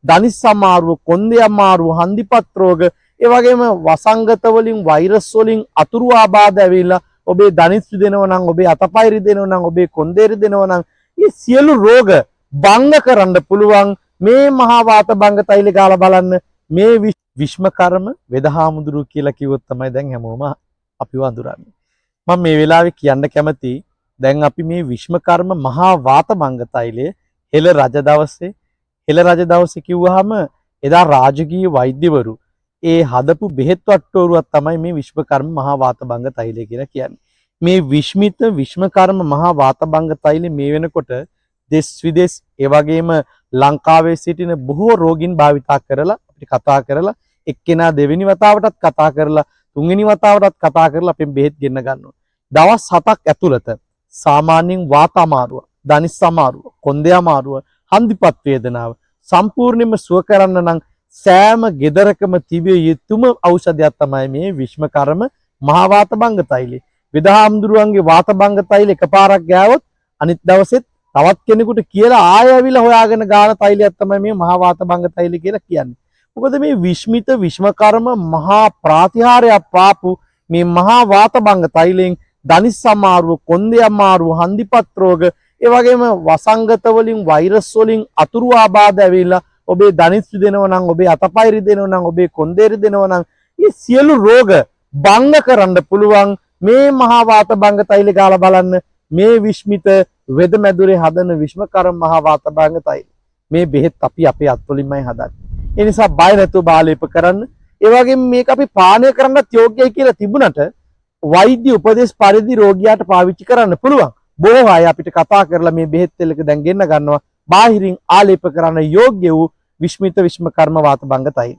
දනිස් අමාරුව, කොන්දේ අමාරුව, හන්දිපත් රෝග, ඒ වගේම වසංගත වලින්, වෛරස් වලින් අතුරු ආබාධ ඇවිල්ලා ඔබේ දනිස් රිදෙනවා නම්, ඔබේ අතපය රිදෙනවා නම්, ඔබේ කොන්දේ රිදෙනවා නම්, මේ සියලු රෝග භංග කරන්න පුළුවන් මේ මහා වාත භංග තෛල ගාලා බලන්න. මේ විශ්මකර්ම වෙදහාමුදුරු කියලා කිව්වොත් තමයි දැන් හැමෝම අපිව අඳුරන්නේ. මම මේ වෙලාවේ කියන්න කැමති දැන් අපි මේ විශ්මකර්ම මහා වාත භංග තෛලය හෙළ රජ දවසේ කිව්වහම එදා රාජකීය වෛද්‍යවරු ඒ හදපු බෙහෙත් වට්ටෝරුවක් තමයි මේ විශ්මකර්ම මහා වාත භංග තෛලය කියලා කියන්නේ. මේ විශ්මකර්ම මහා වාත භංග තෛලය මේ වෙනකොට දෙස් විදෙස් ඒ වගේම ලංකාවේ සිටින බොහෝ රෝගීන් භාවිතා කරලා අපිට කතා කරලා එක්කෙනා දෙවෙනි වතාවටත් කතා කරලා තුන්වෙනි වතාවටත් කතා කරලා අපෙන් බෙහෙත් ගෙන්න ගන්නවා. දවස් 7ක් ඇතුළත සාමාන්‍යයෙන් වාත අමාරුව, දනිස් අමාරුව, කොන්දේ අමාරුව, හන්දිපත් වේදනාව සම්පූර්ණයෙන්ම සුව කරන්න නම් සෑම ගෙදරකම තිබිය යුතුම ඖෂධයක් තමයි මේ විශ්මකර්ම මහා වාත භංග තෛලය. විදහාම්දුරුවන්ගේ වාත භංග තෛල එකපාරක් ගෑවොත් අනිත් දවසෙත් තවත් කෙනෙකුට කියලා ආයෙ ඇවිල්ලා හොයාගෙන ගාන තෛලයක් තමයි මේ මහා වාත භංග තෛල කියලා කියන්නේ. මොකද මේ විශ්මකර්ම මහා ප්‍රාතිහාර්යයක් පාපු මේ මහා වාත භංග තෛලයෙන් දනිස් අමාරුව, කොන්දේ අමාරුව, හන්දිපත් රෝග, ඒ වගේම වසංගත වලින්, වෛරස් වලින් අතුරු ආබාධ ඇවිල්ලා ඔබේ දනිස් රිදෙනවා නම්, ඔබේ අතපය රිදෙනවා නම්, ඔබේ කොන්දේ රිදෙනවා නම්, මේ සියලු රෝග භංග කරන්න පුළුවන් මේ මහා වාත භංග තෛල ගාලා බලන්න. මේ විශ්මිත වෙදමැදුරේ හදන විශ්මකර්ම මහා වාත භංග තෛල. මේ බෙහෙත් අපි අපේ අත්වලින්මයි හදන්නේ. ඒ නිසා බය නැතුව බාලේප කරන්න. ඒ වගේම මේක අපි පානය කරන්නත් යෝග්‍යයි කියලා තිබුණට වෛද්‍ය උපදෙස් පරිදි රෝගියාට පාවිච්චි කරන්න පුළුවන්. බොහෝ අය අපිට කතා කරලා මේ බෙහෙත් තෙලක දැන් ගෙන්න ගන්නවා. බාහිරින් ආලේප කරන්න යෝග්‍ය වූ විශ්මිත විශ්මකර්ම වාත භංග තෛල.